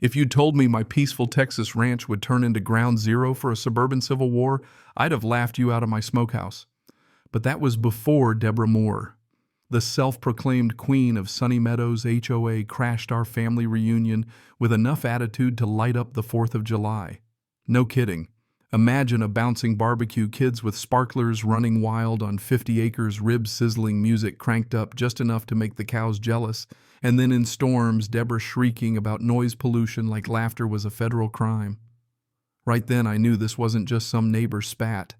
If you'd told me my peaceful Texas ranch would turn into ground zero for a suburban civil war, I'd have laughed you out of my smokehouse. But that was before Deborah Moore. The self-proclaimed queen of Sunny Meadows HOA crashed our family reunion with enough attitude to light up the 4th of July. No kidding. Imagine a bouncing barbecue, kids with sparklers running wild on 50 acres, ribs sizzling, music cranked up just enough to make the cows jealous, and then in storms, Deborah shrieking about noise pollution like laughter was a federal crime. Right then I knew this wasn't just some neighbor's spat.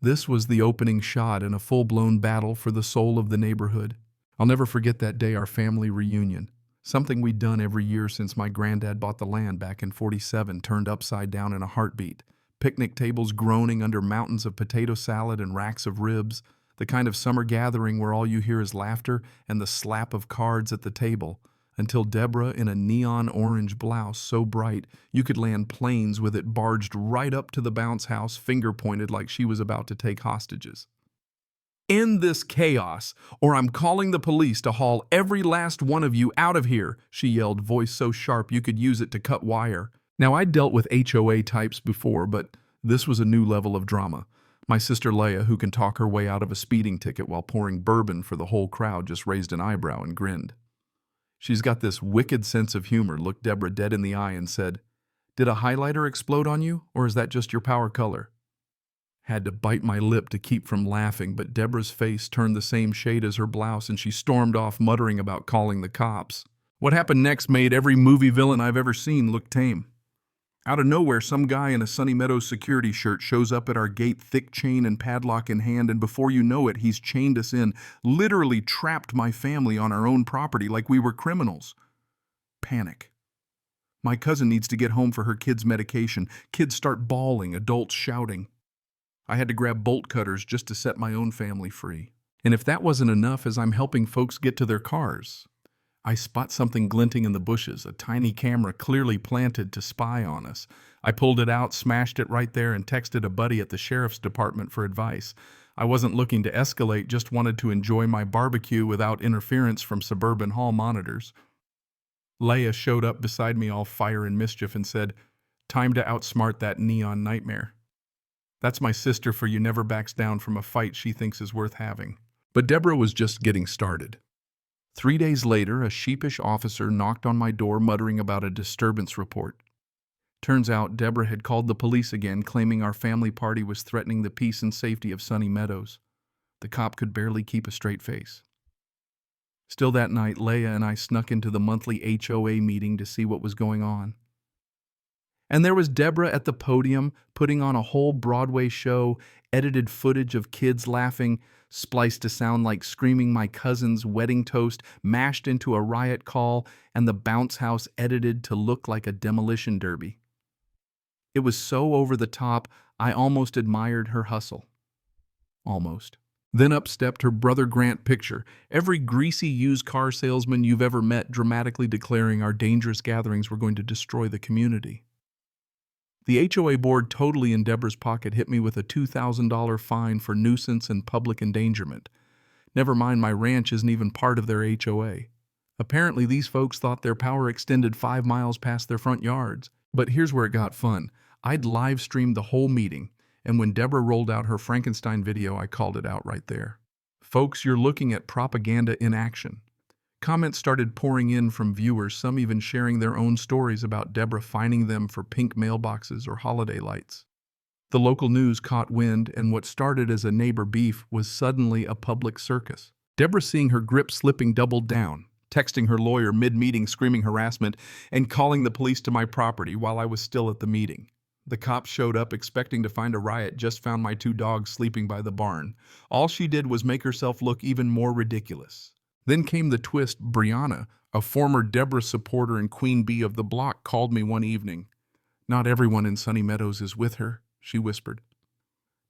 This was the opening shot in a full-blown battle for the soul of the neighborhood. I'll never forget that day, our family reunion. Something we'd done every year since my granddad bought the land back in '47 turned upside down in a heartbeat. Picnic tables groaning under mountains of potato salad and racks of ribs, the kind of summer gathering where all you hear is laughter and the slap of cards at the table, until Deborah, in a neon orange blouse so bright you could land planes with it, barged right up to the bounce house, finger pointed like she was about to take hostages. "End this chaos, or I'm calling the police to haul every last one of you out of here," she yelled, voice so sharp you could use it to cut wire. Now, I'd dealt with HOA types before, but this was a new level of drama. My sister Leia, who can talk her way out of a speeding ticket while pouring bourbon for the whole crowd, just raised an eyebrow and grinned. She's got this wicked sense of humor, looked Deborah dead in the eye and said, "Did a highlighter explode on you, or is that just your power color?" Had to bite my lip to keep from laughing, but Deborah's face turned the same shade as her blouse and she stormed off, muttering about calling the cops. What happened next made every movie villain I've ever seen look tame. Out of nowhere, some guy in a Sunny Meadows security shirt shows up at our gate, thick chain and padlock in hand, and before you know it, he's chained us in, literally trapped my family on our own property like we were criminals. Panic. My cousin needs to get home for her kid's medication. Kids start bawling, adults shouting. I had to grab bolt cutters just to set my own family free. And if that wasn't enough, as I'm helping folks get to their cars, I spot something glinting in the bushes, a tiny camera clearly planted to spy on us. I pulled it out, smashed it right there, and texted a buddy at the sheriff's department for advice. I wasn't looking to escalate, just wanted to enjoy my barbecue without interference from suburban hall monitors. Leia showed up beside me all fire and mischief and said, "Time to outsmart that neon nightmare." That's my sister for you, never backs down from a fight she thinks is worth having. But Deborah was just getting started. 3 days later, a sheepish officer knocked on my door muttering about a disturbance report. Turns out Deborah had called the police again, claiming our family party was threatening the peace and safety of Sunny Meadows. The cop could barely keep a straight face. Still that night, Leia and I snuck into the monthly HOA meeting to see what was going on. And there was Deborah at the podium, putting on a whole Broadway show, edited footage of kids laughing, spliced to sound like screaming my cousin's wedding toast, mashed into a riot call, and the bounce house edited to look like a demolition derby. It was so over the top, I almost admired her hustle. Almost. Then up stepped her brother Grant Picture, every greasy used car salesman you've ever met, dramatically declaring our dangerous gatherings were going to destroy the community. The HOA board, totally in Deborah's pocket, hit me with a $2,000 fine for nuisance and public endangerment. Never mind, my ranch isn't even part of their HOA. Apparently, these folks thought their power extended 5 miles past their front yards. But here's where it got fun. I'd live-streamed the whole meeting, and when Deborah rolled out her Frankenstein video, I called it out right there. Folks, you're looking at propaganda in action. Comments started pouring in from viewers, some even sharing their own stories about Deborah fining them for pink mailboxes or holiday lights. The local news caught wind, and what started as a neighbor beef was suddenly a public circus. Deborah, seeing her grip slipping, doubled down, texting her lawyer mid-meeting screaming harassment, and calling the police to my property while I was still at the meeting. The cops showed up expecting to find a riot, just found my 2 dogs sleeping by the barn. All she did was make herself look even more ridiculous. Then came the twist. Brianna, a former Deborah supporter and queen bee of the block, called me one evening. "Not everyone in Sunny Meadows is with her," she whispered.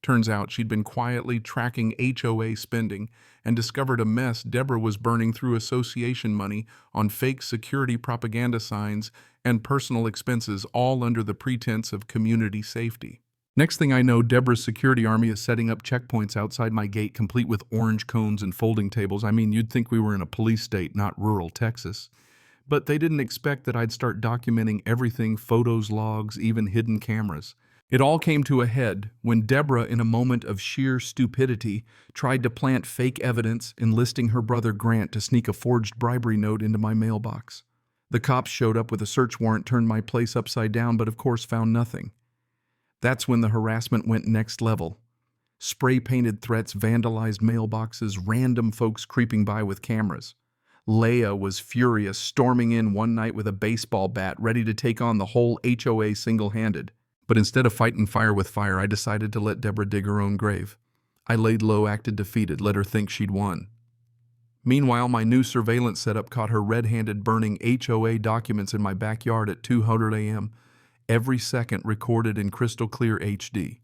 Turns out she'd been quietly tracking HOA spending and discovered a mess Deborah was burning through association money on fake security propaganda signs and personal expenses, all under the pretense of community safety. Next thing I know, Deborah's security army is setting up checkpoints outside my gate, complete with orange cones and folding tables. I mean, you'd think we were in a police state, not rural Texas. But they didn't expect that I'd start documenting everything, photos, logs, even hidden cameras. It all came to a head when Deborah, in a moment of sheer stupidity, tried to plant fake evidence, enlisting her brother Grant to sneak a forged bribery note into my mailbox. The cops showed up with a search warrant, turned my place upside down, but of course found nothing. That's when the harassment went next level. Spray-painted threats, vandalized mailboxes, random folks creeping by with cameras. Leia was furious, storming in one night with a baseball bat, ready to take on the whole HOA single-handed. But instead of fighting fire with fire, I decided to let Deborah dig her own grave. I laid low, acted defeated, let her think she'd won. Meanwhile, my new surveillance setup caught her red-handed burning HOA documents in my backyard at 2:00 a.m., every second recorded in crystal clear HD.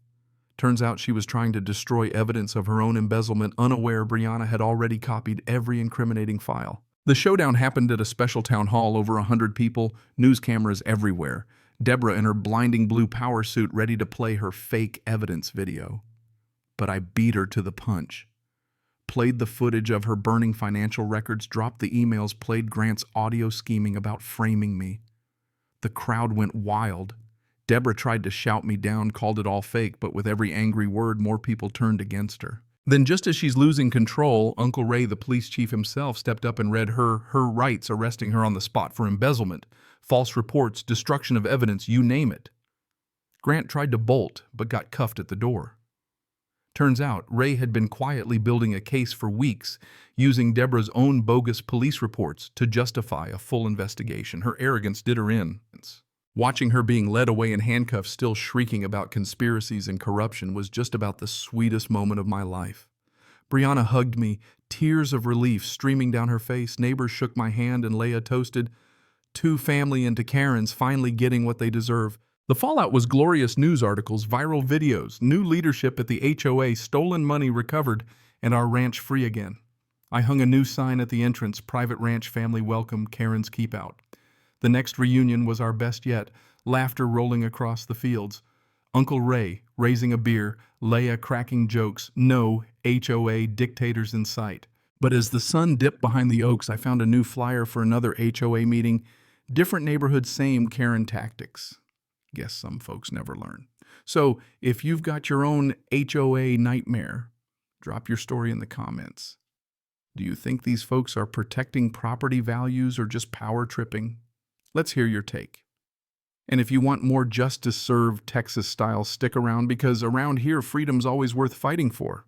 Turns out she was trying to destroy evidence of her own embezzlement, unaware Brianna had already copied every incriminating file. The showdown happened at a special town hall, over 100 people, news cameras everywhere. Deborah in her blinding blue power suit ready to play her fake evidence video. But I beat her to the punch. Played the footage of her burning financial records, dropped the emails, played Grant's audio scheming about framing me. The crowd went wild. Deborah tried to shout me down, called it all fake, but with every angry word, more people turned against her. Then, just as she's losing control, Uncle Ray, the police chief himself, stepped up and read her rights, arresting her on the spot for embezzlement, false reports, destruction of evidence, you name it. Grant tried to bolt, but got cuffed at the door. Turns out, Ray had been quietly building a case for weeks, using Deborah's own bogus police reports to justify a full investigation. Her arrogance did her in. Watching her being led away in handcuffs, still shrieking about conspiracies and corruption, was just about the sweetest moment of my life. Brianna hugged me, tears of relief streaming down her face. Neighbors shook my hand and Leia toasted. Two family into Karens finally getting what they deserve. The fallout was glorious: news articles, viral videos, new leadership at the HOA, stolen money recovered, and our ranch free again. I hung a new sign at the entrance: private ranch, family welcome, Karens keep out. The next reunion was our best yet, laughter rolling across the fields. Uncle Ray raising a beer, Leia cracking jokes, no HOA dictators in sight. But as the sun dipped behind the oaks, I found a new flyer for another HOA meeting. Different neighborhood, same Karen tactics. Guess some folks never learn. So if you've got your own HOA nightmare, drop your story in the comments. Do you think these folks are protecting property values or just power tripping? Let's hear your take. And if you want more justice served Texas style, stick around, because around here, freedom's always worth fighting for.